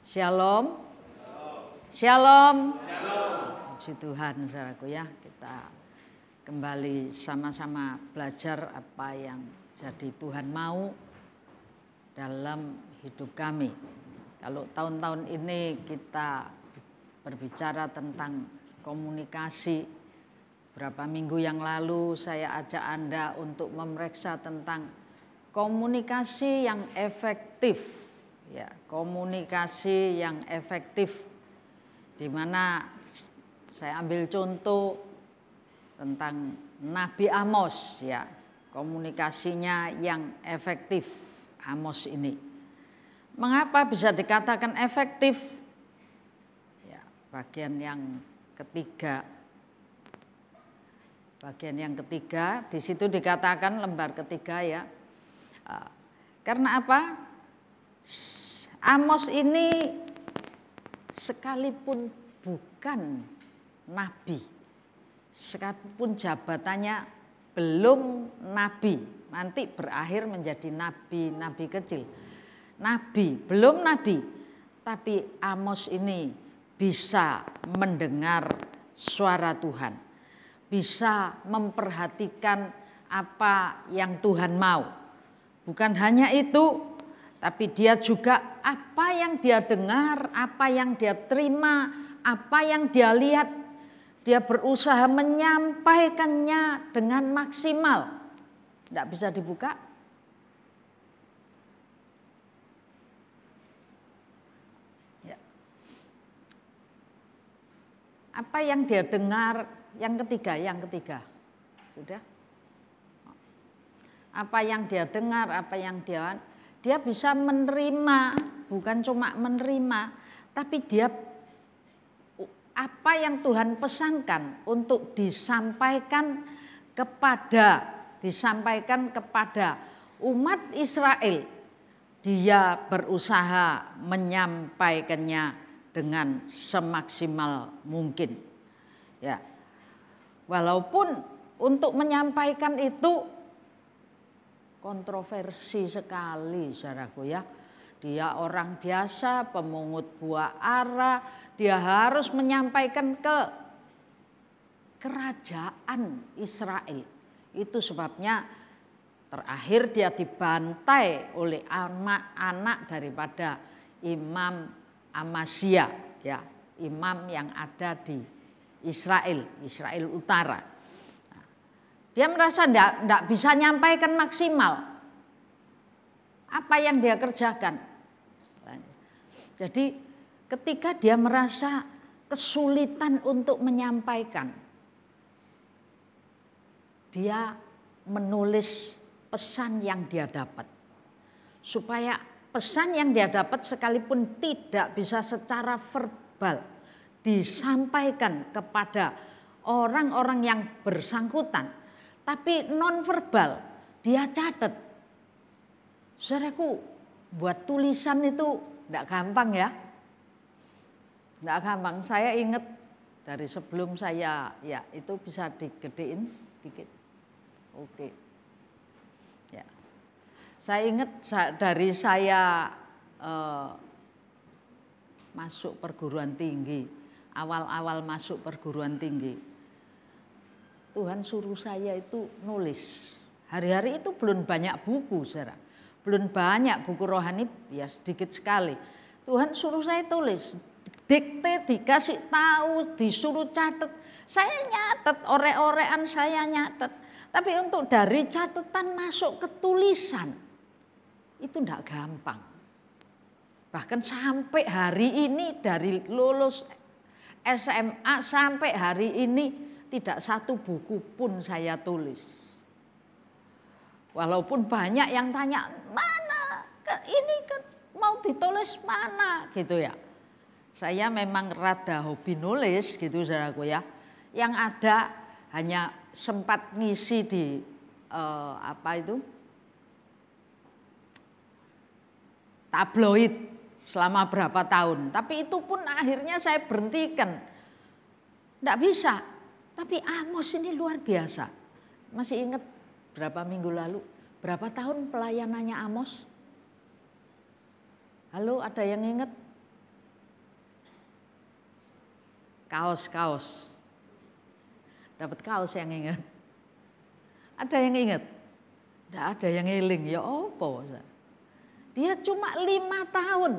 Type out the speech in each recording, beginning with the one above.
Shalom. Shalom. Puji Tuhan, saudaraku ya. Kita kembali sama-sama belajar apa yang jadi Tuhan mau dalam hidup kami. Kalau tahun-tahun ini kita berbicara tentang komunikasi, berapa minggu yang lalu saya ajak Anda untuk memeriksa tentang komunikasi yang efektif. Ya, komunikasi yang efektif, di mana saya ambil contoh tentang Nabi Amos, ya, komunikasinya yang efektif Amos ini. Mengapa bisa dikatakan efektif? Ya, bagian yang ketiga. Bagian yang ketiga, di situ dikatakan lembar ketiga ya. Karena apa? Amos ini sekalipun bukan nabi, sekalipun jabatannya belum nabi, nanti berakhir menjadi nabi kecil. Nabi, belum nabi, tapi Amos ini bisa mendengar suara Tuhan, bisa memperhatikan apa yang Tuhan mau. Bukan hanya itu, tapi dia juga apa yang dia dengar, apa yang dia terima, apa yang dia lihat, dia berusaha menyampaikannya dengan maksimal. Tidak bisa dibuka. Ya. Apa yang dia dengar, yang ketiga. Sudah? Apa yang dia dengar, apa yang dia bisa menerima, bukan cuma menerima, tapi dia apa yang Tuhan pesankan untuk disampaikan kepada umat Israel, dia berusaha menyampaikannya dengan semaksimal mungkin. Ya. Walaupun untuk menyampaikan itu kontroversi sekali, saudaraku ya. Dia orang biasa, pemungut buah ara, dia harus menyampaikan ke kerajaan Israel. Itu sebabnya terakhir dia dibantai oleh anak-anak daripada Imam Amasya, ya, imam yang ada di Israel Utara. Dia merasa tidak bisa nyampaikan maksimal apa yang dia kerjakan. Jadi ketika dia merasa kesulitan untuk menyampaikan, dia menulis pesan yang dia dapat. Supaya pesan yang dia dapat sekalipun tidak bisa secara verbal disampaikan kepada orang-orang yang bersangkutan, tapi non-verbal dia catat. Saudaraku, buat tulisan itu tidak gampang ya. Tidak gampang. Saya ingat dari sebelum saya, ya itu bisa digedein dikit. Oke. Ya. Saya ingat dari saya masuk perguruan tinggi, awal-awal masuk perguruan tinggi, Tuhan suruh saya itu nulis. Hari-hari itu belum banyak buku, saudara. Belum banyak buku rohani, ya sedikit sekali. Tuhan suruh saya tulis. Dikte, dikasih tahu, disuruh catat. Saya nyatet, ore-orean saya nyatet. Tapi untuk dari catatan masuk ke tulisan, itu tidak gampang. Bahkan sampai hari ini dari lulus SMA sampai hari ini, tidak satu buku pun saya tulis. Walaupun banyak yang tanya, mana ini mau ditulis mana gitu ya. Saya memang rada hobi nulis gitu, saudaraku ya. Yang ada hanya sempat ngisi di tabloid selama berapa tahun. Tapi itu pun akhirnya saya berhentikan. Tidak bisa. Tapi Amos ini luar biasa. Masih ingat berapa minggu lalu? Berapa tahun pelayanannya Amos? Halo, ada yang ingat? kaos. Dapat kaos yang ingat. Ada yang ingat? Tidak ada yang ngiling. Ya apa? Dia cuma 5 tahun.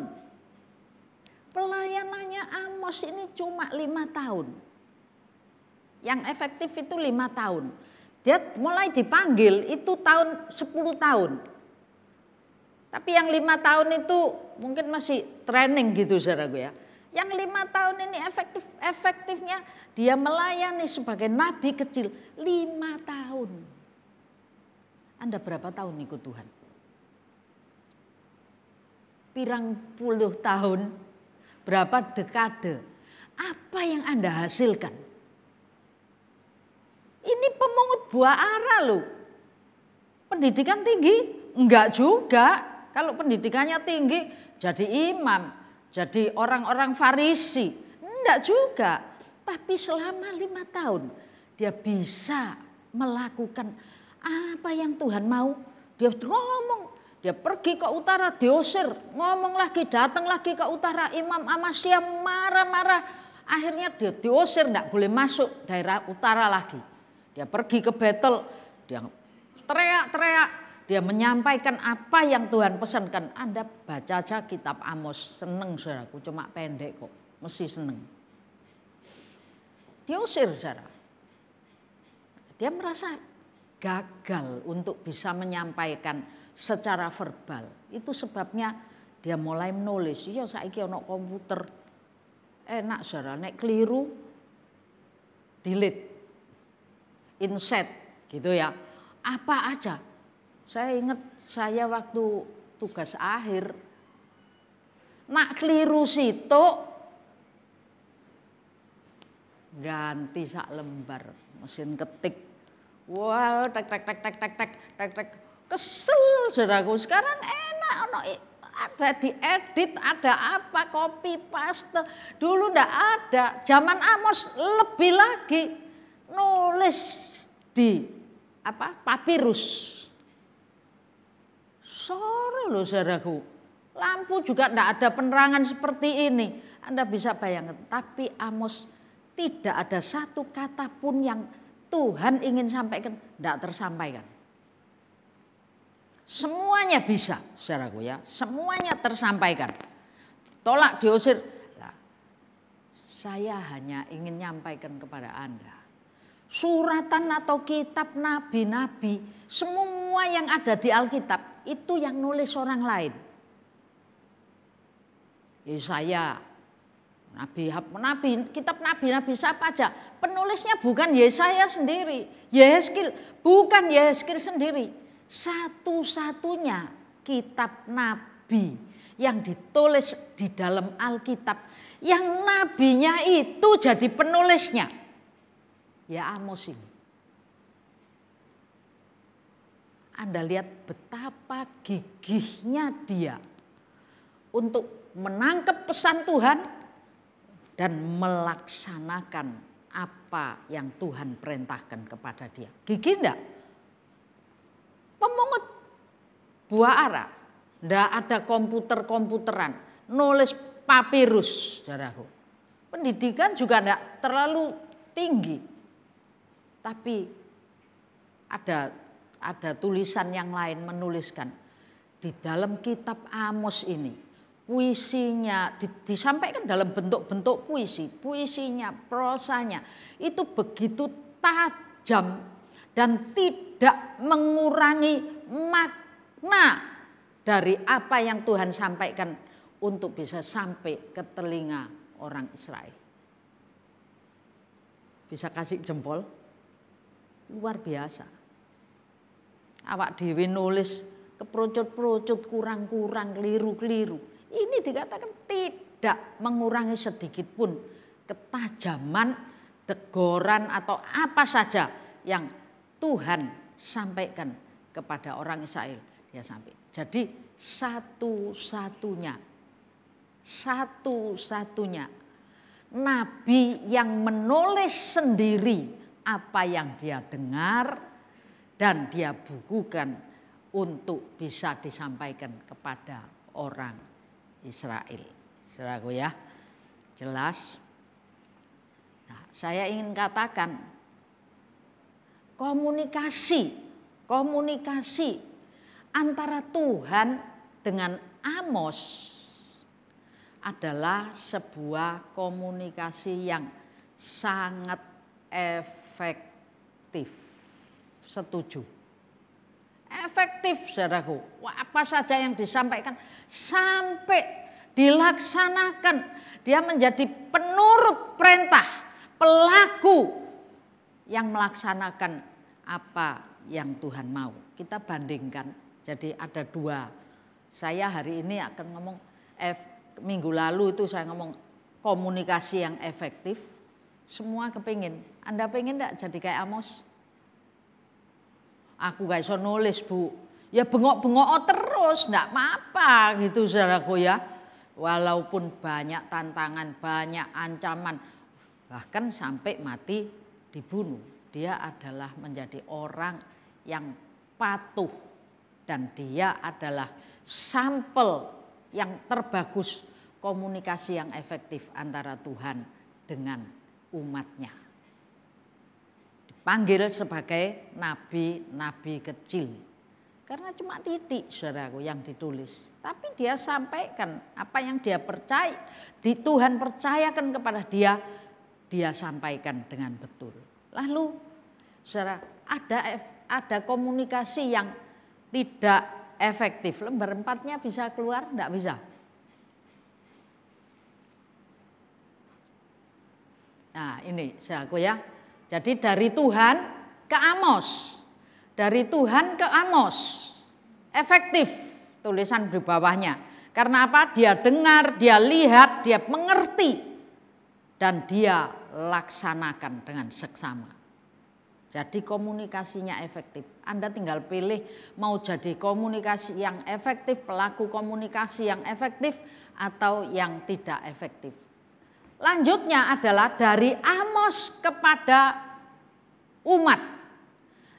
Pelayanannya Amos ini cuma 5 tahun. Yang efektif itu 5 tahun. Dia mulai dipanggil itu tahun 10 tahun. Tapi yang 5 tahun itu mungkin masih training gitu saudaraku ya. Yang 5 tahun ini efektifnya dia melayani sebagai nabi kecil 5 tahun. Anda berapa tahun ikut Tuhan? Pirang puluh tahun, berapa dekade? Apa yang Anda hasilkan? Ini pemungut buah ara loh. Pendidikan tinggi? Enggak juga. Kalau pendidikannya tinggi jadi imam, jadi orang-orang Farisi. Enggak juga. Tapi selama 5 tahun dia bisa melakukan apa yang Tuhan mau. Dia ngomong, dia pergi ke utara diusir, ngomong lagi, datang lagi ke utara. Imam Amasya marah-marah. Akhirnya dia diusir, enggak boleh masuk daerah utara lagi. Dia pergi ke Betel, dia teriak-teriak, dia menyampaikan apa yang Tuhan pesankan. Anda baca aja kitab Amos, seneng saudaraku, cuma pendek kok, mesti seneng. Diusir saudara. Dia merasa gagal untuk bisa menyampaikan secara verbal. Itu sebabnya dia mulai menulis. Ya saiki ono komputer. Enak saudara, nek keliru delete, insert gitu ya. Apa aja. Saya ingat saya waktu tugas akhir nak keliru situ ganti sak lembar mesin ketik. Wah, tek. Kesel saudaraku. Sekarang enak ada diedit, ada apa, copy paste. Dulu ndak ada. Zaman Amos lebih lagi nulis di papirus. Sore loh saudaraku. Lampu juga ndak ada penerangan seperti ini. Anda bisa bayangkan. Tapi Amos tidak ada satu kata pun yang Tuhan ingin sampaikan, tidak tersampaikan. Semuanya bisa, saudaraku ya, semuanya tersampaikan. Tolak, diusir. Nah, saya hanya ingin nyampaikan kepada Anda. Suratan atau kitab nabi-nabi, semua yang ada di Alkitab, itu yang nulis orang lain. Yesaya, kitab nabi-nabi siapa aja. Penulisnya bukan Yesaya sendiri. Yehezkiel, bukan Yehezkiel sendiri. Satu-satunya kitab nabi yang ditulis di dalam Alkitab. Yang nabinya itu jadi penulisnya. Ya Amos ini. Anda lihat betapa gigihnya dia untuk menangkap pesan Tuhan dan melaksanakan apa yang Tuhan perintahkan kepada dia. Gigih enggak? Pemungut buah ara. Enggak ada komputeran, nulis papirus, saudaraku. Pendidikan juga enggak terlalu tinggi. Tapi ada tulisan yang lain menuliskan di dalam kitab Amos ini. Puisinya disampaikan dalam bentuk-bentuk puisi. Puisinya, prosanya itu begitu tajam dan tidak mengurangi makna dari apa yang Tuhan sampaikan untuk bisa sampai ke telinga orang Israel. Bisa kasih jempol? Luar biasa. Awak dhewe nulis keperucut-perucut, kurang-kurang, keliru-keliru. Ini dikatakan tidak mengurangi sedikit pun ketajaman, teguran atau apa saja yang Tuhan sampaikan kepada orang Israel. Dia sampai. Jadi satu-satunya nabi yang menulis sendiri apa yang dia dengar dan dia bukukan untuk bisa disampaikan kepada orang Israel. Saudaraku ya, jelas Nah, saya ingin katakan komunikasi antara Tuhan dengan Amos adalah sebuah komunikasi yang sangat efektif. Setuju? Efektif, saudaraku. Apa saja yang disampaikan sampai dilaksanakan. Dia menjadi penurut perintah, pelaku yang melaksanakan apa yang Tuhan mau. Kita bandingkan. Jadi ada dua. Saya hari ini akan ngomong, minggu lalu itu saya ngomong komunikasi yang efektif. Semua kepingin. Anda pengen enggak jadi kayak Amos? Aku gak bisa nulis, Bu. Ya bengok-bengok terus, enggak apa-apa gitu saudaraku ya. Walaupun banyak tantangan, banyak ancaman, bahkan sampai mati dibunuh. Dia adalah menjadi orang yang patuh dan dia adalah sampel yang terbagus komunikasi yang efektif antara Tuhan dengan umatnya. Dipanggil sebagai nabi-nabi kecil. Karena cuma titik saudaraku yang ditulis. Tapi dia sampaikan apa yang dia percaya. Tuhan percayakan kepada dia, dia sampaikan dengan betul. Lalu saudara, ada komunikasi yang tidak efektif. Lembar 4-nya bisa keluar? Enggak bisa. Nah ini saudaraku ya. Jadi dari Tuhan ke Amos. Dari Tuhan ke Amos. Efektif tulisan di bawahnya. Karena apa? Dia dengar, dia lihat, dia mengerti. Dan dia laksanakan dengan seksama. Jadi komunikasinya efektif. Anda tinggal pilih mau jadi komunikasi yang efektif, pelaku komunikasi yang efektif atau yang tidak efektif. Lanjutnya adalah dari Amos kepada umat.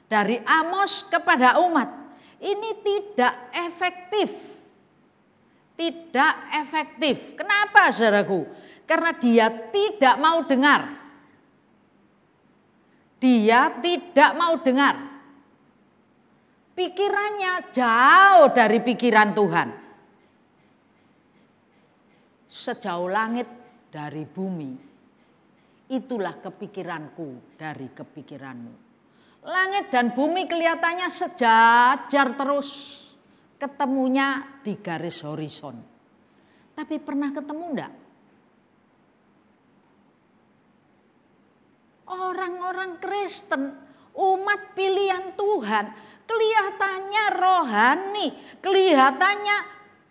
Dari Amos kepada umat. Ini tidak efektif. Tidak efektif. Kenapa saudaraku? Karena dia tidak mau dengar. Dia tidak mau dengar. Pikirannya jauh dari pikiran Tuhan. Sejauh langit dari bumi. Itulah kepikiranku dari kepikiranmu. Langit dan bumi kelihatannya sejajar terus. Ketemunya di garis horizon. Tapi pernah ketemu enggak? Orang-orang Kristen, umat pilihan Tuhan, kelihatannya rohani, kelihatannya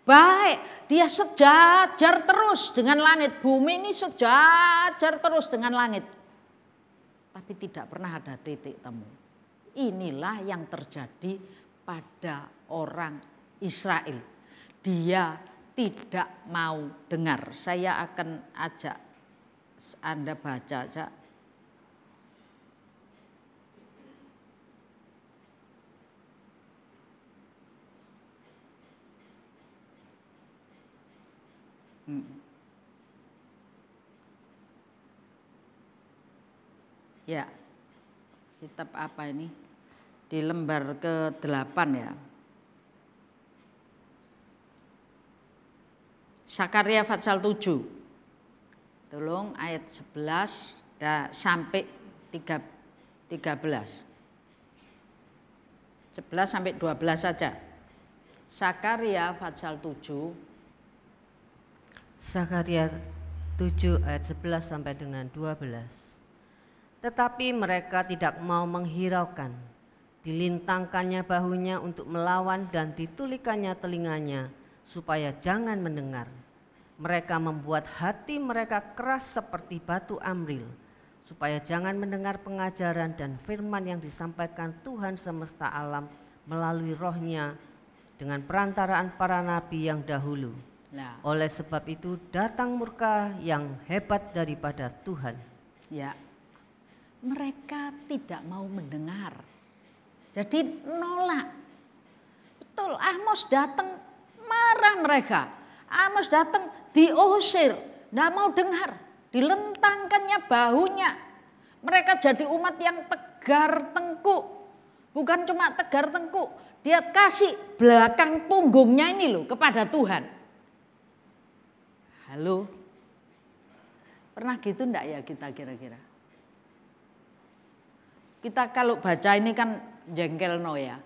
baik. Dia sejajar terus dengan langit. Bumi ini sejajar terus dengan langit. Tapi tidak pernah ada titik temu. Inilah yang terjadi pada orang Israel. Dia tidak mau dengar. Saya akan ajak Anda baca aja. Ya, kitab apa ini? Di lembar ke-8 ya. Sakaria pasal 7. Tolong ayat 11 sampai 13. 11 sampai 12 saja. Sakaria pasal 7. Sakaria 7 ayat 11 sampai dengan 12. Tetapi mereka tidak mau menghiraukan, dilintangkannya bahunya untuk melawan dan ditulikannya telinganya supaya jangan mendengar. Mereka membuat hati mereka keras seperti batu amril, supaya jangan mendengar pengajaran dan firman yang disampaikan Tuhan semesta alam melalui rohnya dengan perantaraan para nabi yang dahulu. Nah. Oleh sebab itu datang murka yang hebat daripada Tuhan. Ya. Mereka tidak mau mendengar. Jadi nolak. Betul, Amos datang marah mereka. Amos datang diusir, tidak mau dengar. dilentangkannya bahunya. Mereka jadi umat yang tegar tengkuk. Bukan cuma tegar tengkuk, dia kasih belakang punggungnya ini loh kepada Tuhan. Halo, pernah gitu enggak ya kita kira-kira? Kita kalau baca ini kan jengkelno ya.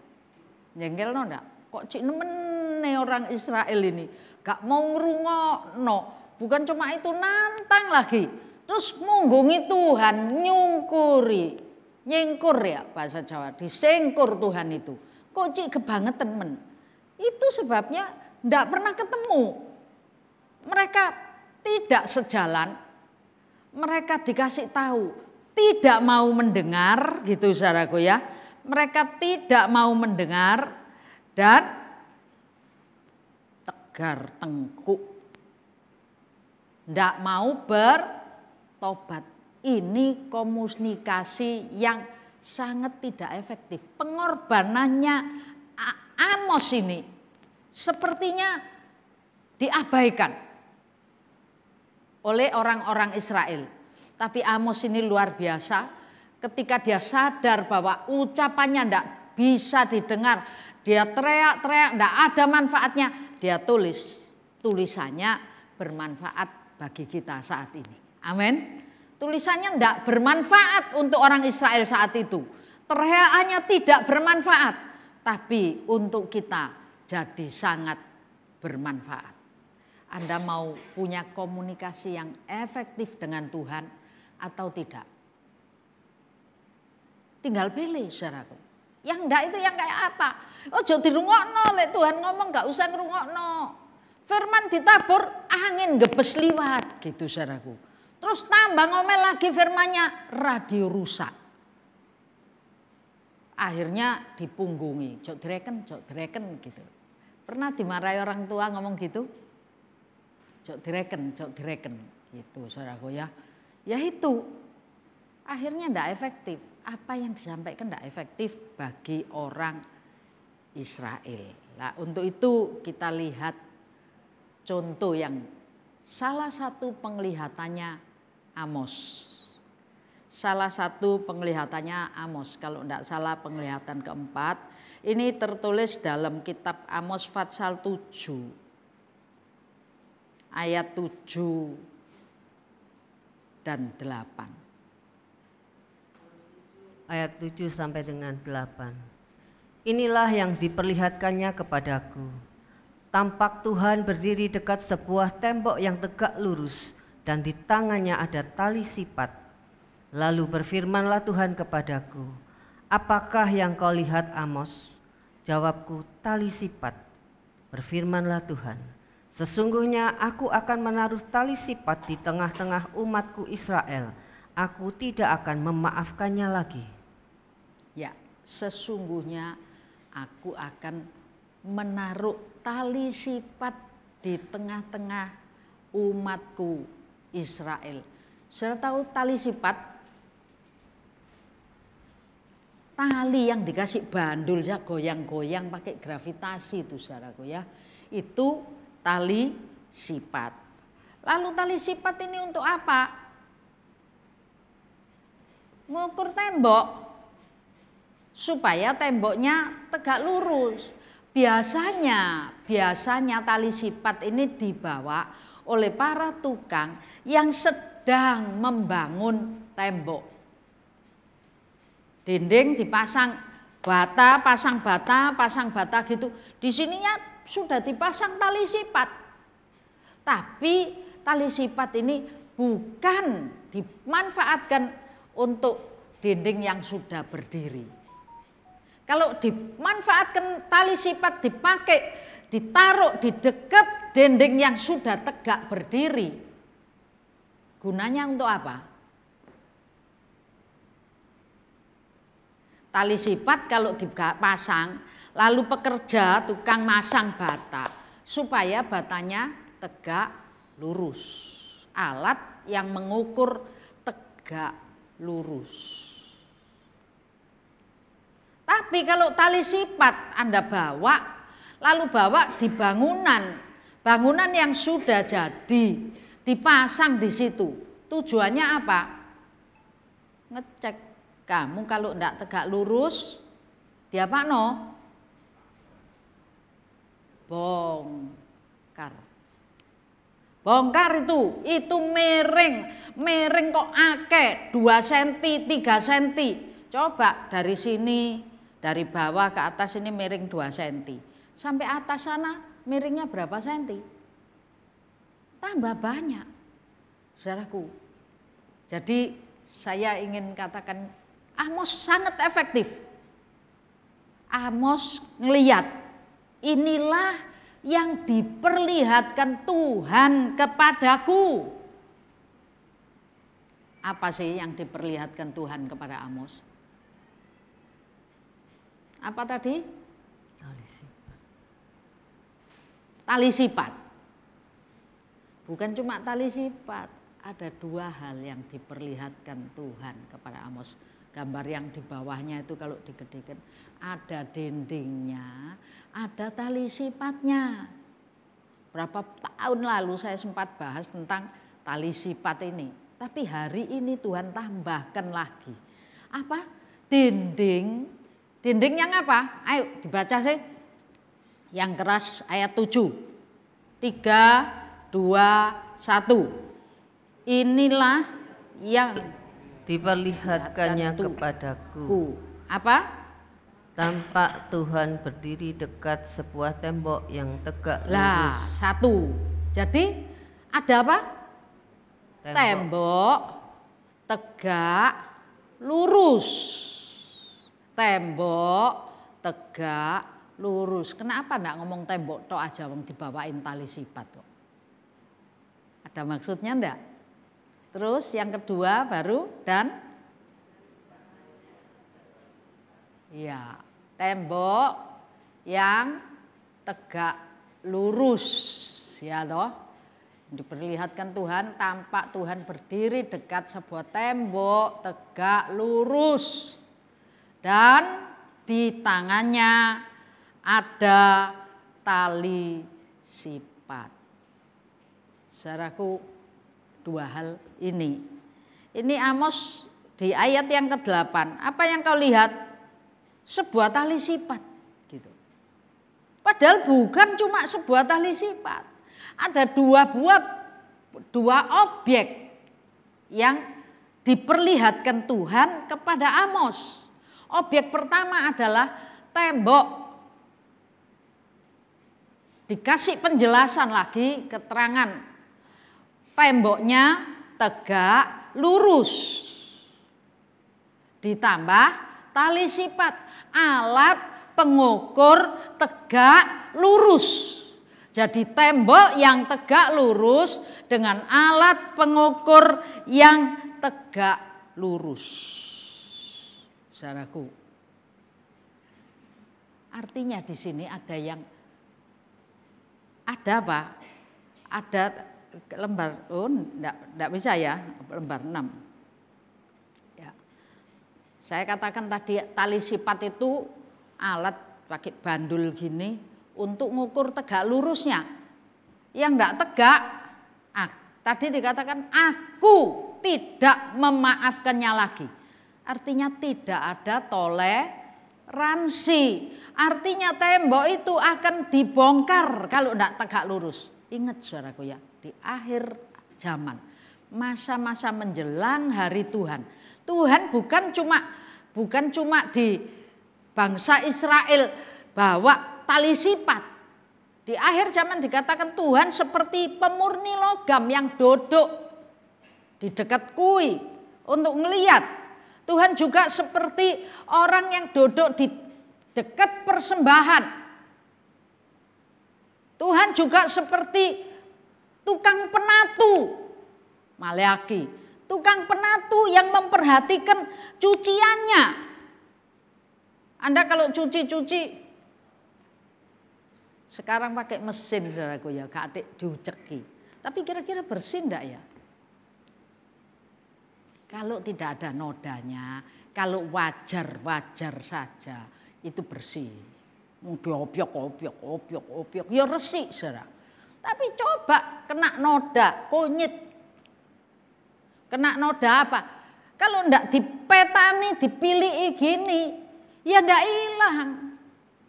Jengkelno enggak? Kok cik nemene orang Israel ini gak mau ngrungokno. Bukan cuma itu, nantang lagi. Terus munggungi Tuhan, nyungkuri. Nyengkur ya bahasa Jawa, disengkur Tuhan itu. Kok cik kebangetan men. Itu sebabnya ndak pernah ketemu. Mereka tidak sejalan. Mereka dikasih tahu, tidak mau mendengar gitu saudaraku ya. Mereka tidak mau mendengar dan tegar tengkuk. Ndak mau bertobat. Ini komunikasi yang sangat tidak efektif. Pengorbanannya Amos ini sepertinya diabaikan oleh orang-orang Israel. Tapi Amos ini luar biasa ketika dia sadar bahwa ucapannya tidak bisa didengar. Dia teriak-teriak, tidak ada manfaatnya. Dia tulisannya bermanfaat bagi kita saat ini. Amin. Tulisannya tidak bermanfaat untuk orang Israel saat itu. Teriakannya tidak bermanfaat. Tapi untuk kita jadi sangat bermanfaat. Anda mau punya komunikasi yang efektif dengan Tuhan atau tidak? Tinggal pilih saudaraku. Yang enggak itu yang kayak apa? Ojo dirungokno, lek Tuhan ngomong enggak usah ngrungokno. Firman ditabur, angin gebes liwat gitu saudaraku. Terus tambah ngomel lagi firmannya, radio rusak. Akhirnya dipunggungi, jok direken gitu. Pernah dimarahi orang tua ngomong gitu? Jok direken gitu saudaraku ya. Ya itu, akhirnya tidak efektif. Apa yang disampaikan tidak efektif bagi orang Israel. Nah, untuk itu kita lihat contoh yang salah satu penglihatannya Amos. Salah satu penglihatannya Amos, kalau tidak salah penglihatan keempat. Ini tertulis dalam kitab Amos pasal 7. Ayat 7 dan 8. Ayat 7 sampai dengan 8. Inilah yang diperlihatkannya kepadaku. Tampak Tuhan berdiri dekat sebuah tembok yang tegak lurus, dan di tangannya ada tali sipat. Lalu berfirmanlah Tuhan kepadaku, apakah yang kau lihat Amos? Jawabku, tali sipat. Berfirmanlah Tuhan, sesungguhnya aku akan menaruh tali sipat di tengah-tengah umatku Israel. Aku tidak akan memaafkannya lagi. Ya, sesungguhnya aku akan menaruh tali sipat di tengah-tengah umatku Israel. Sudah tahu tali sipat? Tali yang dikasih bandul ya goyang-goyang pakai gravitasi itu saudaraku ya. Itu tali sipat. Lalu tali sipat ini untuk apa? Mengukur tembok supaya temboknya tegak lurus. Biasanya tali sipat ini dibawa oleh para tukang yang sedang membangun tembok. Dinding dipasang bata, pasang bata gitu. Di sininya sudah dipasang tali sipat. Tapi tali sipat ini bukan dimanfaatkan untuk dinding yang sudah berdiri. Kalau dimanfaatkan tali sipat dipakai, ditaruh di dekat dinding yang sudah tegak berdiri. Gunanya untuk apa? Tali sipat kalau dipasang, lalu pekerja tukang masang bata supaya batanya tegak lurus. Alat yang mengukur tegak lurus. Tapi kalau tali sipat Anda bawa, lalu bawa di bangunan yang sudah jadi, dipasang di situ, Tujuannya apa? Ngecek kamu kalau enggak tegak lurus, dia apa no? Bongkar. Bongkar itu miring kok akeh 2 cm, 3 cm. Coba dari sini, dari bawah ke atas ini miring 2 cm. Sampai atas sana miringnya berapa senti? Tambah banyak, saudaraku. Jadi saya ingin katakan Amos sangat efektif. Amos ngeliat, inilah yang diperlihatkan Tuhan kepadaku. Apa sih yang diperlihatkan Tuhan kepada Amos? Apa tadi? Tali sipat. Bukan cuma tali sipat, ada 2 hal yang diperlihatkan Tuhan kepada Amos. Gambar yang di bawahnya itu kalau digedekan, ada dindingnya, ada tali sipatnya. Berapa tahun lalu saya sempat bahas tentang tali sipat ini. Tapi hari ini Tuhan tambahkan lagi. Apa? Dinding. Dinding yang apa? Ayo dibaca sih. Yang keras ayat 7. 3, 2, 1. Inilah yang diperlihatkannya kepadaku. Apa? Tampak Tuhan berdiri dekat sebuah tembok yang tegak lurus. Lah, 1. Jadi ada apa? Tembok tegak lurus. Tembok tegak lurus. Kenapa enggak ngomong tembok tok aja wong dibawain tali sipat kok? Ada maksudnya enggak? Terus yang kedua baru dan ya, tembok yang tegak lurus, ya toh. Diperlihatkan Tuhan, tampak Tuhan berdiri dekat sebuah tembok tegak lurus. Dan di tangannya ada tali sipat. Saudaraku, 2 hal ini. Ini Amos di ayat yang ke-8. Apa yang kau lihat? Sebuah tali sipat gitu. Padahal bukan cuma sebuah tali sipat. Ada 2 objek yang diperlihatkan Tuhan kepada Amos. Objek pertama adalah tembok. Dikasih penjelasan lagi, keterangan. Temboknya tegak lurus. Ditambah tali sipat, alat pengukur tegak lurus. Jadi tembok yang tegak lurus dengan alat pengukur yang tegak lurus. Saudaraku, artinya di sini ada yang ada apa? Ada lembar, enggak bisa ya, lembar 6. Ya. Saya katakan tadi tali sipat itu alat pakai bandul gini untuk ngukur tegak lurusnya. Yang enggak tegak, tadi dikatakan aku tidak memaafkannya lagi. Artinya tidak ada toleransi. Artinya tembok itu akan dibongkar kalau enggak tegak lurus. Ingat saudaraku ya, di akhir zaman, masa-masa menjelang hari Tuhan. Tuhan bukan cuma di bangsa Israel bawa tali sipat. Di akhir zaman dikatakan Tuhan seperti pemurni logam yang duduk di dekat kui untuk melihat. Tuhan juga seperti orang yang duduk di dekat persembahan. Tuhan juga seperti tukang penatu, Maleaki, tukang penatu yang memperhatikan cuciannya. Anda kalau cuci sekarang pakai mesin, saudaraku ya, adik diuceki. Tapi kira-kira bersih enggak ya? Kalau tidak ada nodanya, kalau wajar saja, itu bersih. Obyok, ya resik, saudara. Tapi coba kena noda, kunyit, Kena noda apa? Kalau ndak dipetani, dipilih gini, ya ndak hilang.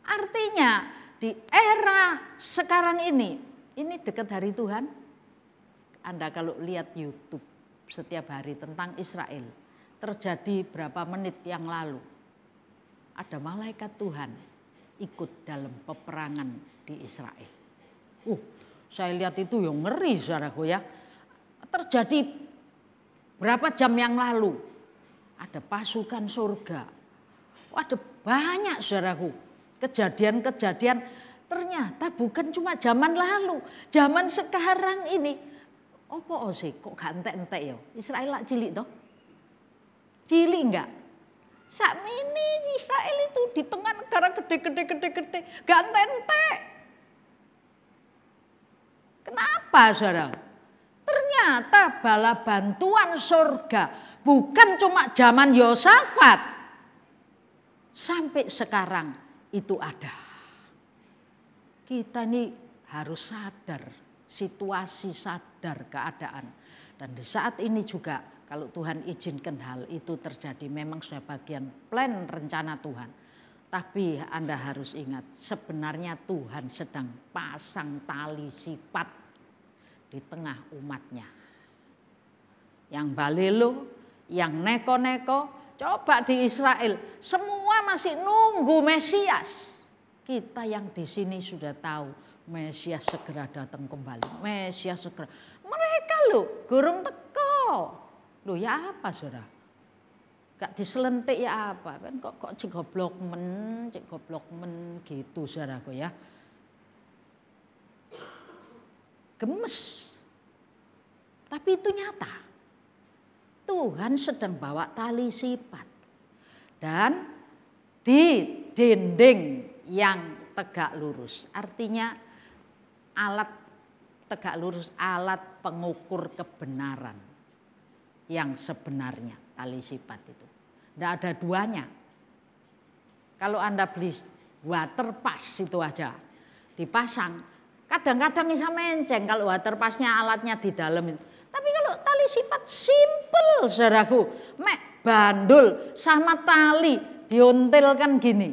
Artinya di era sekarang ini dekat hari Tuhan. Anda kalau lihat YouTube setiap hari tentang Israel, terjadi berapa menit yang lalu, ada malaikat Tuhan ikut dalam peperangan di Israel. Saya lihat itu yang ngeri, saudaraku ya. Terjadi berapa jam yang lalu, ada pasukan surga. Ada banyak, saudaraku, kejadian-kejadian. Ternyata bukan cuma zaman lalu, zaman sekarang ini. Apa sih kok gak entek-entek ya? Israel lak cilik toh? Cilik enggak? Saat ini Israel itu di tengah negara gede, gak entek-entek. Kenapa, saudara? Ternyata bala bantuan surga bukan cuma zaman Yosafat. Sampai sekarang itu ada. Kita ini harus sadar situasi, sadar keadaan. Dan di saat ini juga kalau Tuhan izinkan hal itu terjadi, memang sudah bagian plan rencana Tuhan. Tapi Anda harus ingat, sebenarnya Tuhan sedang pasang tali sifat di tengah umatnya. Yang balelo, yang neko-neko, coba di Israel, semua masih nunggu Mesias. Kita yang di sini sudah tahu Mesias segera datang kembali. Mesias segera. Mereka loh, gurung teko. Loh ya apa, saudara? Gak diselentik ya apa? Kan kok cek goblok men gitu, saudaraku ya. Gemes. Tapi itu nyata. Tuhan sedang bawa tali sifat. Dan di dinding yang tegak lurus. Artinya alat tegak lurus, alat pengukur kebenaran yang sebenarnya, tali sifat itu. Tidak ada duanya. Kalau Anda beli water pass itu aja dipasang, kadang-kadang bisa menceng kalau water passnya alatnya di dalam itu. Tapi kalau tali sifat simple, saudaraku, mek bandul sama tali diontelkan gini.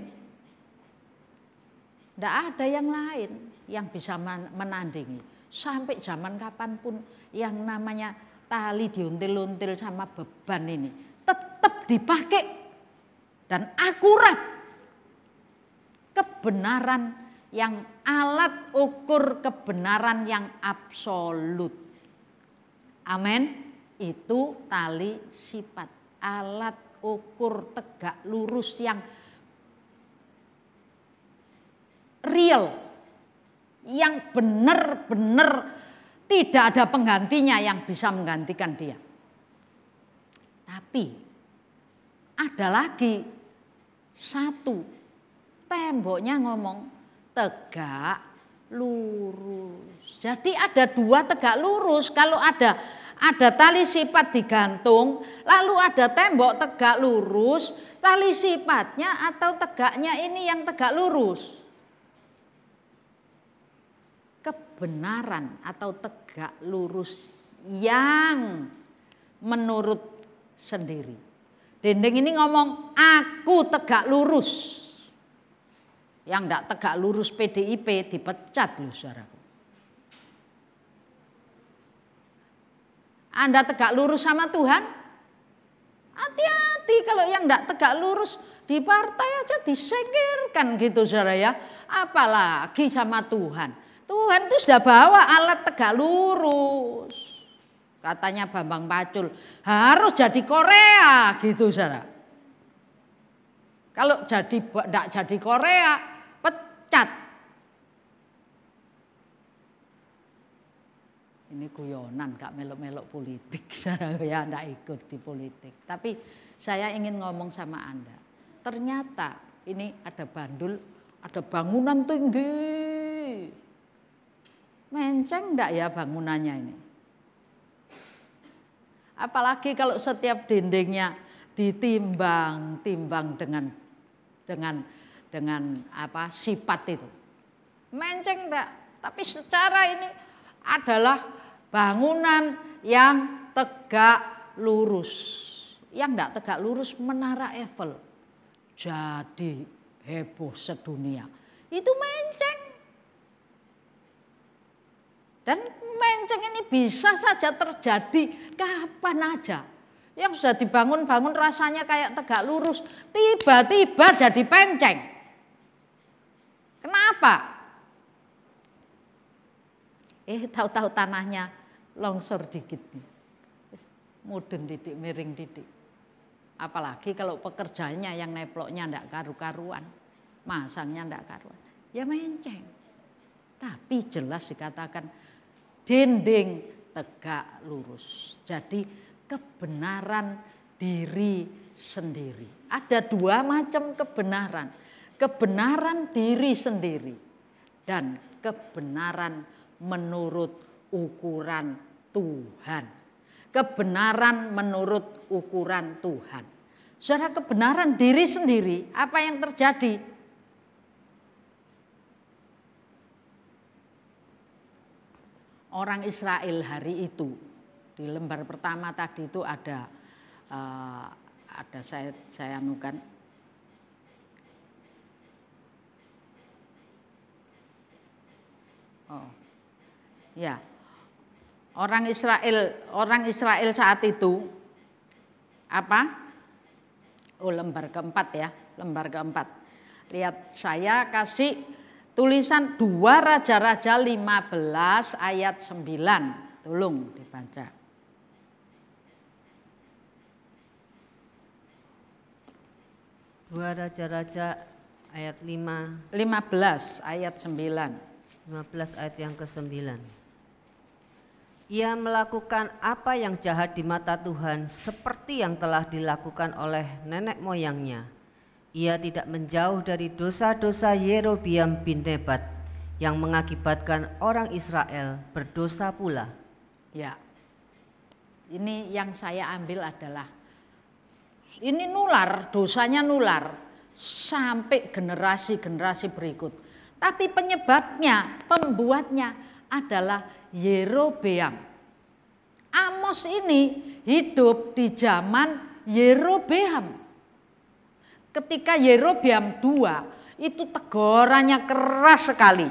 Tidak ada yang lain yang bisa menandingi. Sampai zaman kapanpun yang namanya tali diuntil-until sama beban ini tetap dipakai dan akurat. Kebenaran yang alat ukur kebenaran yang absolut. Amin. Itu tali sifat, alat ukur tegak lurus yang real, yang benar-benar tidak ada penggantinya yang bisa menggantikan dia. Tapi ada lagi satu, temboknya ngomong tegak lurus. Jadi ada dua tegak lurus. Kalau ada tali sifat digantung, lalu ada tembok tegak lurus, tali sifatnya atau tegaknya ini yang tegak lurus. Kebenaran atau tegak lurus yang menurut sendiri. Dinding ini ngomong aku tegak lurus. Yang enggak tegak lurus PDIP dipecat loh, saudaraku. Anda tegak lurus sama Tuhan? Hati-hati kalau yang enggak tegak lurus di partai aja disingkirkan gitu, saudara ya. Apalagi sama Tuhan. Tuhan itu sudah bawa alat tegak lurus. Katanya Bambang Pacul harus jadi Korea gitu, saudara. Kalau tidak jadi Korea, pecat. Ini guyonan, gak melok-melok politik, saudara ya, tidak ikut di politik. Tapi saya ingin ngomong sama Anda. Ternyata ini ada bandul, ada bangunan tinggi. Menceng enggak ya bangunannya ini? Apalagi kalau setiap dindingnya ditimbang dengan apa sifat itu. Menceng enggak? Tapi secara ini adalah bangunan yang tegak lurus. Yang enggak tegak lurus Menara Eiffel. Jadi heboh sedunia. Itu menceng. Dan menceng ini bisa saja terjadi kapan aja. Yang sudah dibangun-bangun rasanya kayak tegak lurus, tiba-tiba jadi penceng. Kenapa? Tahu-tahu tanahnya longsor dikit nih. Mudun titik, miring titik. Apalagi kalau pekerjanya yang neploknya ndak karu-karuan, masangnya ndak karuan, ya menceng. Tapi jelas dikatakan dinding tegak lurus. Jadi kebenaran diri sendiri. Ada dua macam kebenaran. Kebenaran diri sendiri dan kebenaran menurut ukuran Tuhan. Kebenaran menurut ukuran Tuhan. Saudara, kebenaran diri sendiri, apa yang terjadi? Orang Israel hari itu di lembar pertama tadi itu ada saya anukan. Oh, ya. Orang Israel saat itu apa? Oh, lembar keempat ya, lembar keempat. Lihat, saya kasih tulisan 2 Raja-Raja 15 ayat 9. Tolong dibaca. 2 Raja-Raja ayat 15 ayat 9. 15 ayat yang ke-9. Ia melakukan apa yang jahat di mata Tuhan seperti yang telah dilakukan oleh nenek moyangnya. Ia tidak menjauh dari dosa-dosa Yerobeam bin Nebat yang mengakibatkan orang Israel berdosa pula. Ya, ini yang saya ambil adalah ini nular, dosanya nular sampai generasi-generasi berikut. Tapi penyebabnya, pembuatnya adalah Yerobeam. Amos ini hidup di zaman Yerobeam. Ketika Yerobeam II itu tegurannya keras sekali.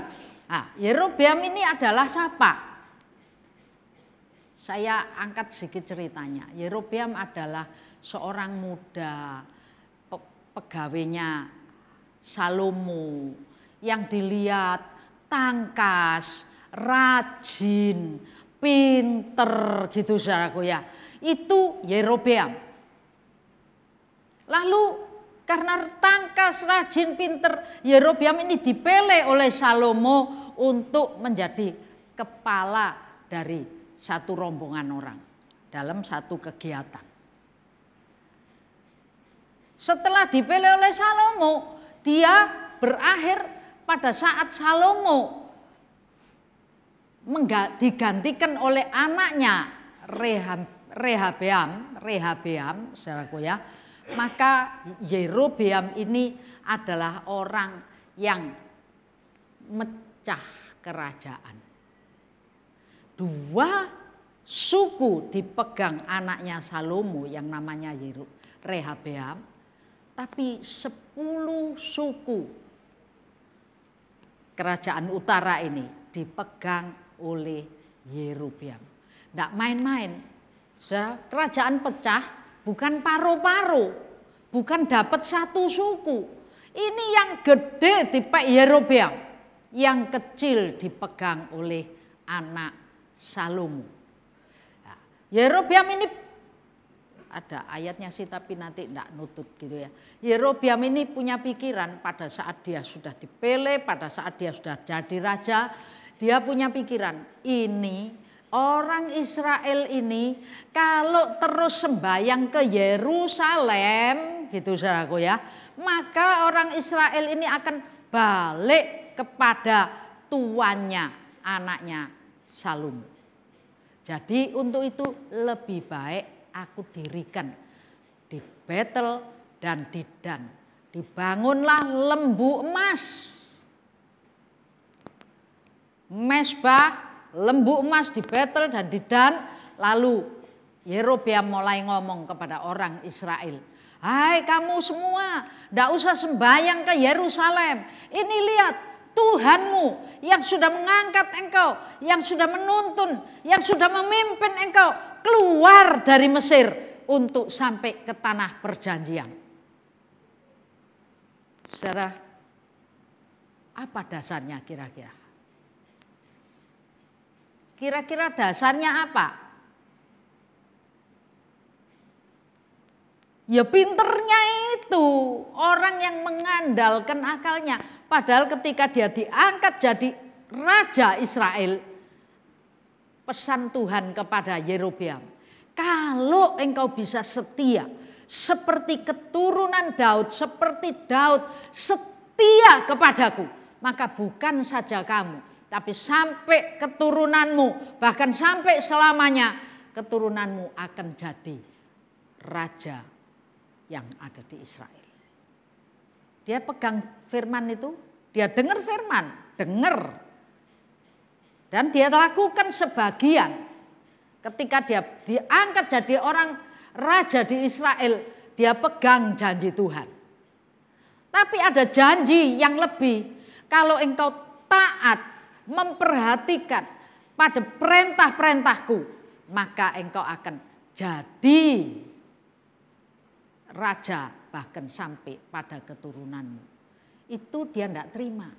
Nah, Yerobeam ini adalah siapa? Saya angkat sedikit ceritanya. Yerobeam adalah seorang muda pegawainya Salomo yang dilihat tangkas, rajin, pinter gitu saudaraku ya. Itu Yerobeam. Lalu karena tangkas, rajin, pinter, Yerobeam ini dipilih oleh Salomo untuk menjadi kepala dari satu rombongan orang dalam satu kegiatan. Setelah dipilih oleh Salomo, dia berakhir pada saat Salomo digantikan oleh anaknya Rehabeam, saudaraku ya. Maka Yerobeam ini adalah orang yang mecah kerajaan. 2 suku dipegang anaknya Salomo yang namanya Rehabeam, tapi 10 suku kerajaan utara ini dipegang oleh Yerobeam. Tidak main-main. Kerajaan pecah bukan paru-paru, bukan dapat satu suku. Ini yang gede dipegang Yerobeam, yang kecil dipegang oleh anak Salomo. Nah, Yerobeam ini ada ayatnya sih tapi nanti tidak nutut gitu ya. Yerobeam ini punya pikiran pada saat dia sudah dipilih, pada saat dia sudah jadi raja, dia punya pikiran ini orang Israel ini kalau terus sembahyang ke Yerusalem gitu saudaraku ya, maka orang Israel ini akan balik kepada tuannya, anaknya Salomo. Jadi untuk itu lebih baik aku dirikan di Betel dan di Dan. Dibangunlah lembu emas. Mesbah, lembu emas di Betel dan di Dan. Lalu Yerobeam mulai ngomong kepada orang Israel, hai kamu semua, tidak usah sembahyang ke Yerusalem. Ini lihat Tuhanmu yang sudah mengangkat engkau, yang sudah menuntun, yang sudah memimpin engkau keluar dari Mesir untuk sampai ke tanah perjanjian. Saudara, apa dasarnya kira-kira? Kira-kira dasarnya apa? Ya pinternya itu orang yang mengandalkan akalnya. Padahal ketika dia diangkat jadi raja Israel, pesan Tuhan kepada Yerobeam, kalau engkau bisa setia seperti keturunan Daud, seperti Daud setia kepadaku, maka bukan saja kamu, tapi sampai keturunanmu, bahkan sampai selamanya keturunanmu akan jadi raja yang ada di Israel. Dia pegang firman itu, dia dengar firman, dengar. Dan dia lakukan sebagian. Ketika dia diangkat jadi orang raja di Israel, dia pegang janji Tuhan. Tapi ada janji yang lebih, kalau engkau taat, memperhatikan pada perintah-perintahku, maka engkau akan jadi raja bahkan sampai pada keturunanmu. Itu dia tidak terima.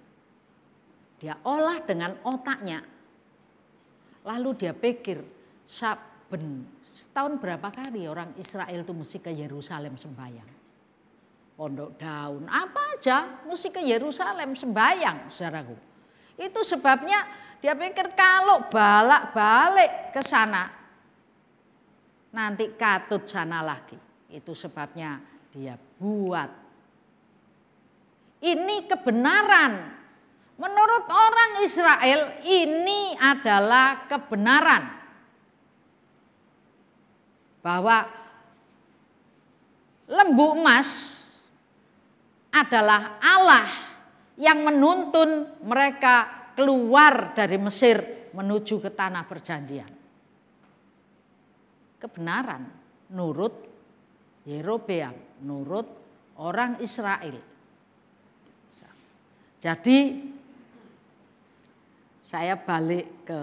Dia olah dengan otaknya. Lalu dia pikir, setahun berapa kali orang Israel itu mesti ke Yerusalem sembahyang. Pondok Daun, apa aja mesti ke Yerusalem sembahyang, saudaraku. Itu sebabnya dia pikir kalau balik ke sana, nanti katut sana lagi. Itu sebabnya dia buat. Ini kebenaran. Menurut orang Israel ini adalah kebenaran. Bahwa lembu emas adalah Allah yang menuntun mereka keluar dari Mesir menuju ke tanah perjanjian. Kebenaran nurut Yerobeam, nurut orang Israel. Jadi saya balik ke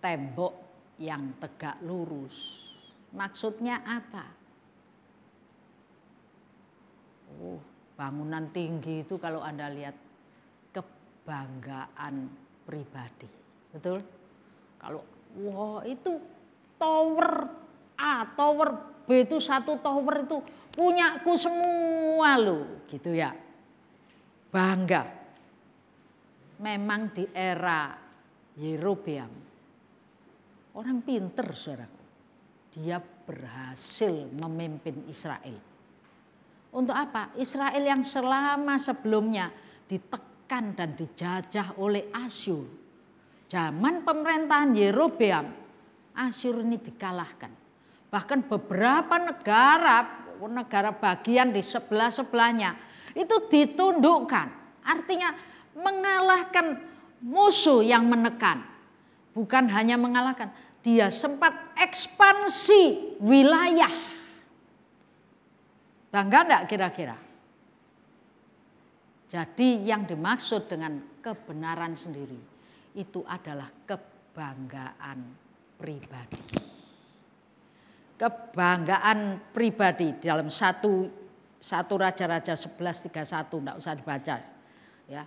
tembok yang tegak lurus. Maksudnya apa? Oh, bangunan tinggi itu kalau Anda lihat kebanggaan pribadi. Betul? Kalau wah itu tower A, tower B itu satu tower itu punyaku semua loh, gitu ya. Bangga. Memang di era Yerobeam, orang pinter saudaraku, dia berhasil memimpin Israel. Untuk apa? Israel yang selama sebelumnya ditekan dan dijajah oleh Asyur. Zaman pemerintahan Yerobeam, Asyur ini dikalahkan. Bahkan beberapa negara bagian di sebelah-sebelahnya itu ditundukkan. Artinya mengalahkan musuh yang menekan. Bukan hanya mengalahkan, dia sempat ekspansi wilayah. Bangga enggak kira-kira? Jadi yang dimaksud dengan kebenaran sendiri itu adalah kebanggaan pribadi. Kebanggaan pribadi dalam satu Raja-Raja 11:31 enggak usah dibaca. Ya.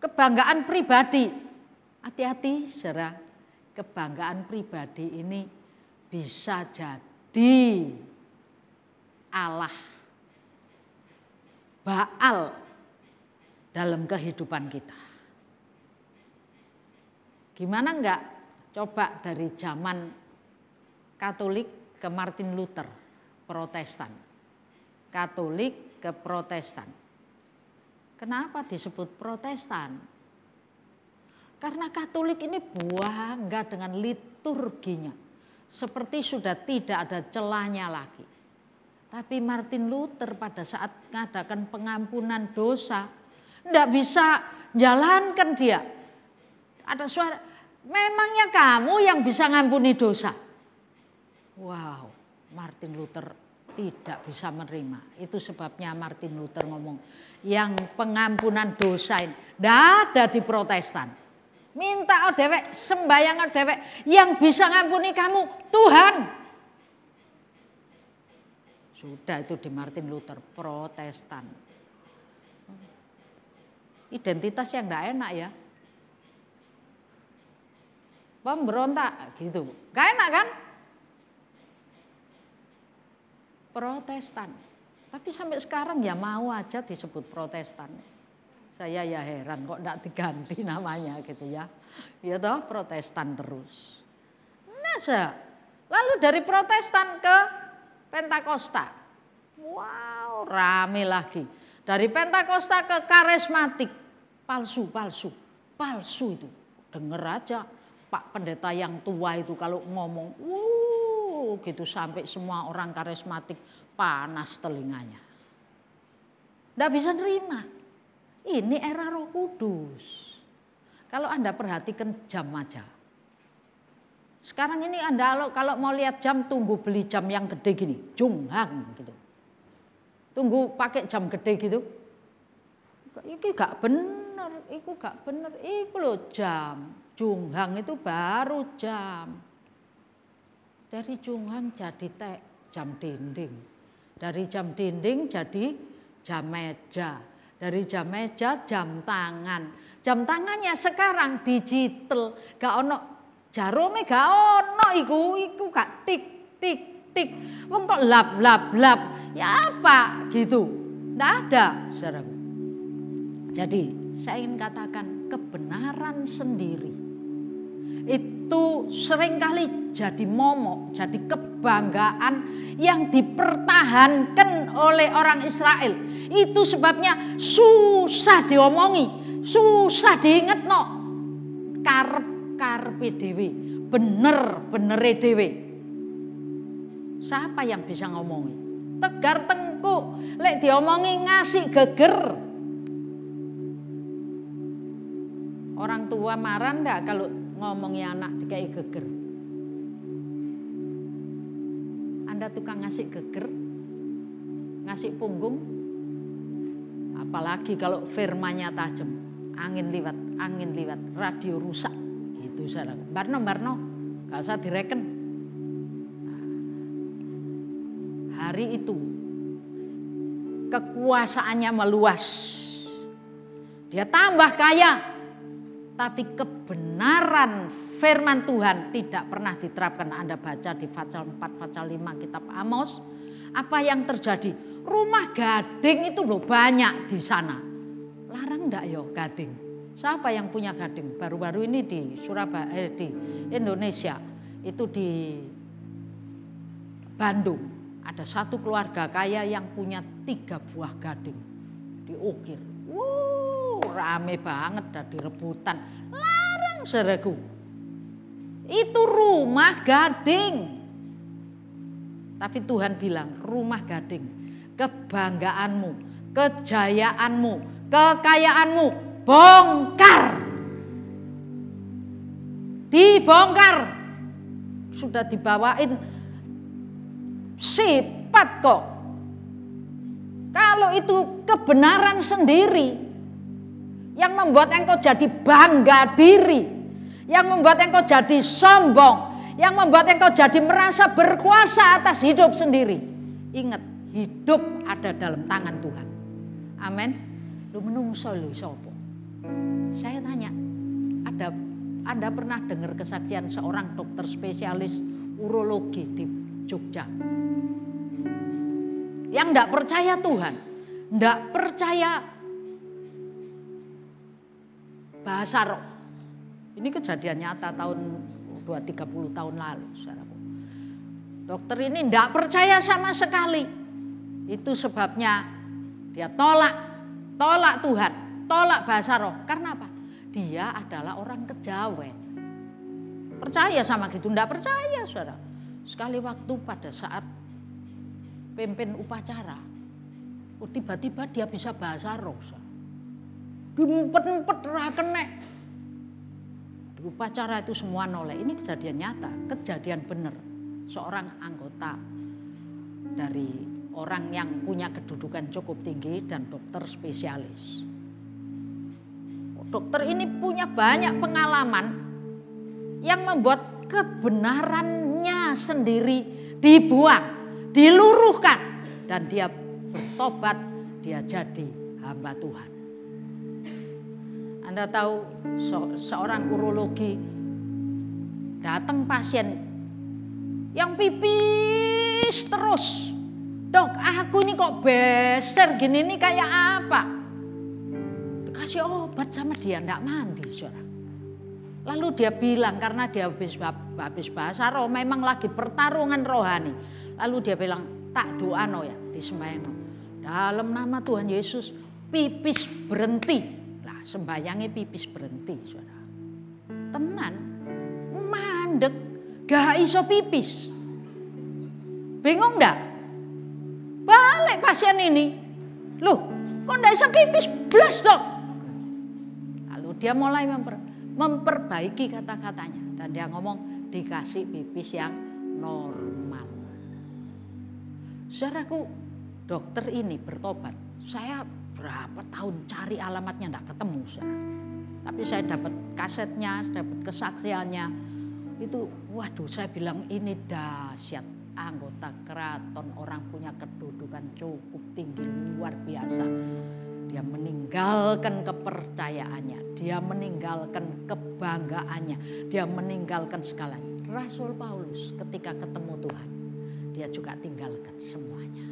Kebanggaan pribadi. Hati-hati, saudara. Kebanggaan pribadi ini bisa jadi Allah Baal dalam kehidupan kita. Gimana enggak? Coba dari zaman Katolik ke Martin Luther, Protestan. Katolik ke Protestan. Kenapa disebut Protestan? Karena Katolik ini bangga dengan liturginya. Seperti sudah tidak ada celahnya lagi. Tapi Martin Luther pada saat mengadakan pengampunan dosa, tidak bisa jalankan dia. Ada suara, Memangnya kamu yang bisa ngampuni dosa? Wow, Martin Luther tidak bisa menerima. Itu sebabnya Martin Luther ngomong, yang pengampunan dosa ini tidak ada di Protestan. Minta dewek, sembayang dewek, yang bisa ngampuni kamu Tuhan. Sudah itu di Martin Luther, Protestan. Identitas yang tidak enak ya. Pemberontak gitu. Gak enak kan? Protestan. Tapi sampai sekarang ya mau aja disebut Protestan. Saya ya heran kok enggak diganti namanya gitu ya. Ya toh Protestan terus. Nah, lalu dari Protestan ke Pentakosta. Wow, rame lagi. Dari Pentakosta ke karismatik. Palsu itu. Dengar aja Pak Pendeta yang tua itu kalau ngomong, gitu sampai semua orang karismatik panas telinganya. Nggak bisa nerima. Ini era Roh Kudus. Kalau Anda perhatikan jam aja. Sekarang ini Anda kalau mau lihat jam, tunggu beli jam yang gede gini, Junghang gitu. Tunggu pakai jam gede gitu. Iki gak bener, iku gak bener, iku loh jam. Junghang itu baru jam. Dari Junghang jadi jam dinding. Dari jam dinding jadi jam meja. Dari jam meja jam tangan. Jam tangannya sekarang digital. Gak ono jarume gak ono iku gak tik tik tik. Wong kok lap lap lap. Ya apa gitu. Nggak ada saudaraku. Jadi saya ingin katakan kebenaran sendiri itu seringkali jadi momok, jadi kebanggaan yang dipertahankan oleh orang Israel. Itu sebabnya susah diomongi, susah diinget no. Karep dewe, bener dewe. Siapa yang bisa ngomongi? Tegar tengkuk, lek diomongi ngasih geger. Orang tua marah enggak kalau ngomongi anak dikai geger? Anda tukang ngasih geger, ngasih punggung, apalagi kalau firmannya tajam, angin liwat, radio rusak, gitu saudara. Barno, gak usah direken. Hari itu kekuasaannya meluas, dia tambah kaya. Tapi kebenaran firman Tuhan tidak pernah diterapkan. Anda baca di Pasal 4, Pasal 5 kitab Amos. Apa yang terjadi? Rumah gading itu loh banyak di sana. Larang enggak ya gading? Siapa yang punya gading? Baru-baru ini di Surabaya, di Indonesia. Itu di Bandung. Ada satu keluarga kaya yang punya 3 buah gading. Diukir. Rame banget dari rebutan. Larang saudaraku. Itu rumah gading. Tapi Tuhan bilang rumah gading. Kebanggaanmu, kejayaanmu, kekayaanmu bongkar. Dibongkar. Sudah dibawain sifat kok. Kalau itu kebenaran sendiri yang membuat engkau jadi bangga diri, yang membuat engkau jadi sombong, yang membuat engkau jadi merasa berkuasa atas hidup sendiri. Ingat, hidup ada dalam tangan Tuhan. Amin. Lu menungso lu sopo. Saya tanya, Anda pernah dengar kesaksian seorang dokter spesialis urologi di Jogja yang enggak percaya Tuhan, enggak percaya bahasa roh. Ini kejadian nyata tahun 20-30 tahun lalu, saudaraku. Dokter ini enggak percaya sama sekali. Itu sebabnya dia tolak Tuhan, tolak bahasa roh. Karena apa? Dia adalah orang kejawen. Percaya sama gitu, enggak percaya, saudara. Sekali waktu pada saat pimpin upacara, tiba-tiba dia bisa bahasa roh. Diumpet-umpet ra kenek. upacara itu semua noleh. Ini kejadian nyata, kejadian benar. Seorang anggota dari orang yang punya kedudukan cukup tinggi dan dokter spesialis. Dokter ini punya banyak pengalaman yang membuat kebenarannya sendiri dibuang, diluruhkan, dan dia bertobat, dia jadi hamba Tuhan. Anda tahu seorang urologi datang pasien yang pipis terus. Dok, aku ini kok beser gini, ini kayak apa? Dikasih obat sama dia, enggak mandi, saudara. Lalu dia bilang, karena dia habis bahasa roh, memang lagi pertarungan rohani. Lalu dia bilang, tak doa no ya, disembahyang. Dalam nama Tuhan Yesus, pipis berhenti. Lah, sembayangnya pipis berhenti, saudara. Tenan, mandek, gak iso pipis. Bingung enggak? Balik pasien ini. Loh, kok enggak iso pipis? Blas, Dok. Lalu dia mulai memperbaiki kata-katanya. Dan dia ngomong, dikasih pipis yang normal. Saudaraku, dokter ini bertobat. Saya berapa tahun cari alamatnya enggak ketemu, saudara. Tapi saya dapat kasetnya, dapat kesaksiannya. Itu, waduh, saya bilang ini dahsyat. Anggota keraton, orang punya kedudukan cukup tinggi, luar biasa. Dia meninggalkan kepercayaannya, dia meninggalkan kebanggaannya, dia meninggalkan segalanya. Rasul Paulus ketika ketemu Tuhan, dia juga tinggalkan semuanya.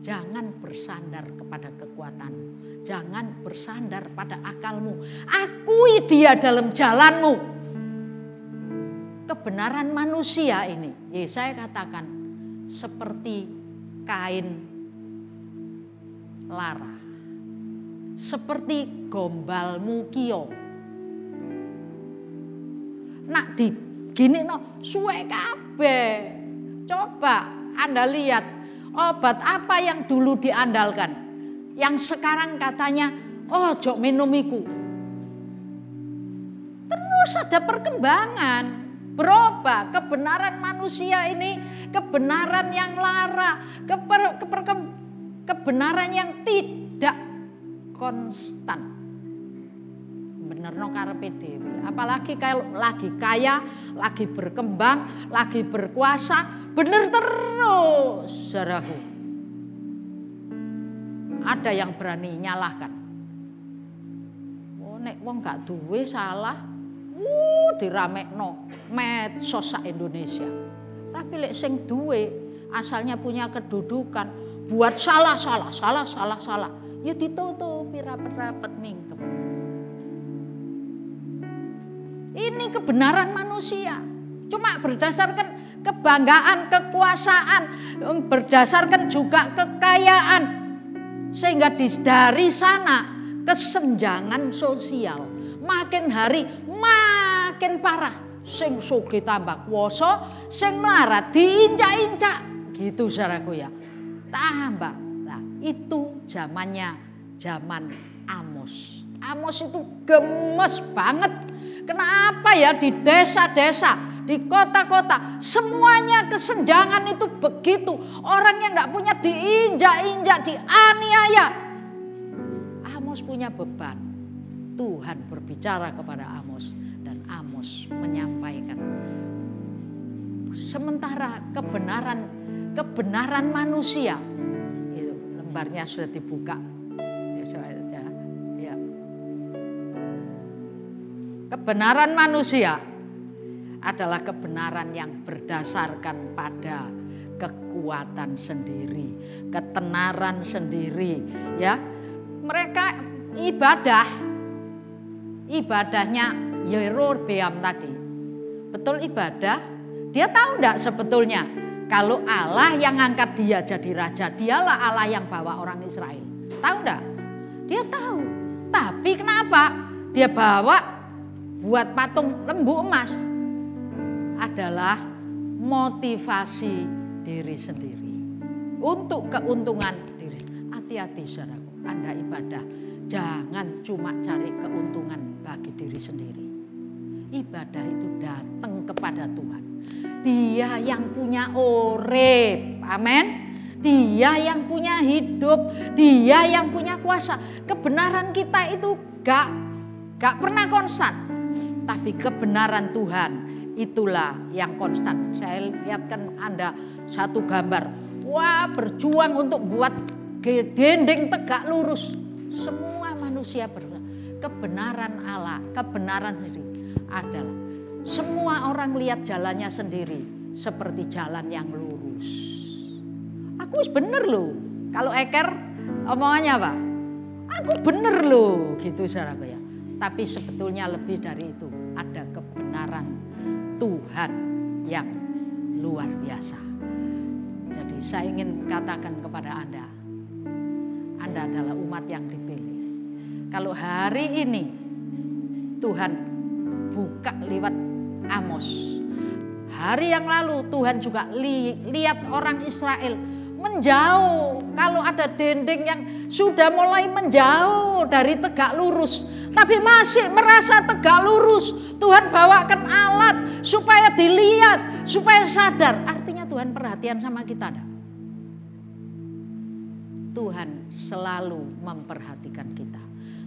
Jangan bersandar kepada kekuatanmu, jangan bersandar pada akalmu. Akui dia dalam jalanmu. Kebenaran manusia ini, saya katakan seperti kain lara, seperti gombal mukio. Nak di gini no, suwe kabeh. Coba Anda lihat obat apa yang dulu diandalkan, yang sekarang katanya, oh jok minumiku. Terus ada perkembangan. Berubah kebenaran manusia ini, kebenaran yang lara, kebenaran yang tidak konstan. Bener no karepe dhewe. Apalagi kalau lagi kaya, lagi berkembang, lagi berkuasa, bener terus, saudaraku. Ada yang berani nyalahkan. Oh nek wong gak duwe salah. Diramekno medsos sak Indonesia. Tapi lek sing duwe asalnya punya kedudukan, buat salah, ya ditutupi rapet-rapet mingkem. Ini kebenaran manusia. Cuma berdasarkan kebanggaan, kekuasaan, berdasarkan juga kekayaan. Sehingga dari sana kesenjangan sosial makin hari makin parah. Sing sugih tambah kuwasa, sing melarat diinjak-injak. Gitu saudaraku ya. Tambah. Nah, itu zamannya zaman Amos. Amos itu gemes banget. Kenapa ya di desa-desa, di kota-kota semuanya kesenjangan itu begitu. Orang yang enggak punya diinjak-injak, dianiaya. Amos punya beban. Tuhan berbicara kepada Amos dan Amos menyampaikan. Sementara kebenaran manusia itu lembarnya sudah dibuka. Ya. Kebenaran manusia adalah kebenaran yang berdasarkan pada kekuatan sendiri, ketenaran sendiri, ya. Mereka ibadahnya Yerobeam tadi. Betul ibadah, dia tahu enggak sebetulnya kalau Allah yang angkat dia jadi raja, dialah Allah yang bawa orang Israel. Tahu enggak? Dia tahu. Tapi kenapa dia bawa buat patung lembu emas? Adalah motivasi diri sendiri. Untuk keuntungan diri. Hati-hati saudaraku, Anda ibadah. Jangan cuma cari keuntungan bagi diri sendiri. ibadah itu datang kepada Tuhan. Dia yang punya urip, amin. Dia yang punya hidup, dia yang punya kuasa. Kebenaran kita itu gak pernah konstan, tapi kebenaran Tuhan itulah yang konstan. Saya lihatkan Anda satu gambar, wah berjuang untuk buat dinding tegak lurus. Semua manusia kebenaran Allah, kebenaran sendiri adalah semua orang lihat jalannya sendiri seperti jalan yang lurus. Aku bener loh. Kalau Eker omongannya apa? Aku bener loh gitu saudara ya. Tapi sebetulnya lebih dari itu, ada kebenaran Tuhan yang luar biasa. Jadi saya ingin katakan kepada Anda adalah umat yang dipilih. Kalau hari ini Tuhan buka lewat Amos, hari yang lalu Tuhan juga lihat orang Israel menjauh. Kalau ada dinding yang sudah mulai menjauh dari tegak lurus, tapi masih merasa tegak lurus, Tuhan bawakan alat supaya dilihat, supaya sadar. Artinya Tuhan perhatian sama kita. Tuhan selalu memperhatikan kita.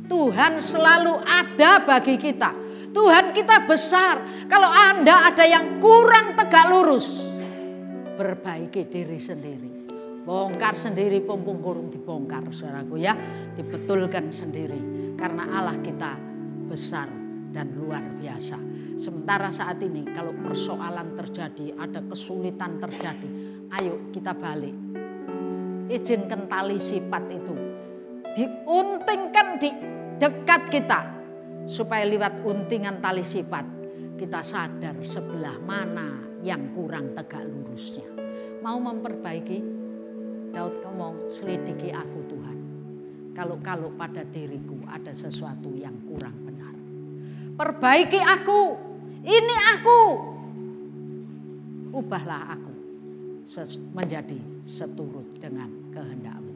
Tuhan selalu ada bagi kita. Tuhan kita besar. Kalau Anda ada yang kurang tegak lurus, perbaiki diri sendiri. Bongkar sendiri, pompong kurung dibongkar, saudaraku ya. Dibetulkan sendiri. Karena Allah kita besar dan luar biasa. Sementara saat ini kalau persoalan terjadi, ada kesulitan terjadi, ayo kita balik. Izinkan tali sifat itu diuntingkan di dekat kita, supaya lewat untingan tali sifat kita sadar sebelah mana yang kurang tegak lurusnya. Mau memperbaiki, Daud ngomong, selidiki aku Tuhan. Kalau pada diriku ada sesuatu yang kurang benar, perbaiki aku, ini aku, ubahlah aku menjadi seturut dengan kehendak-Mu.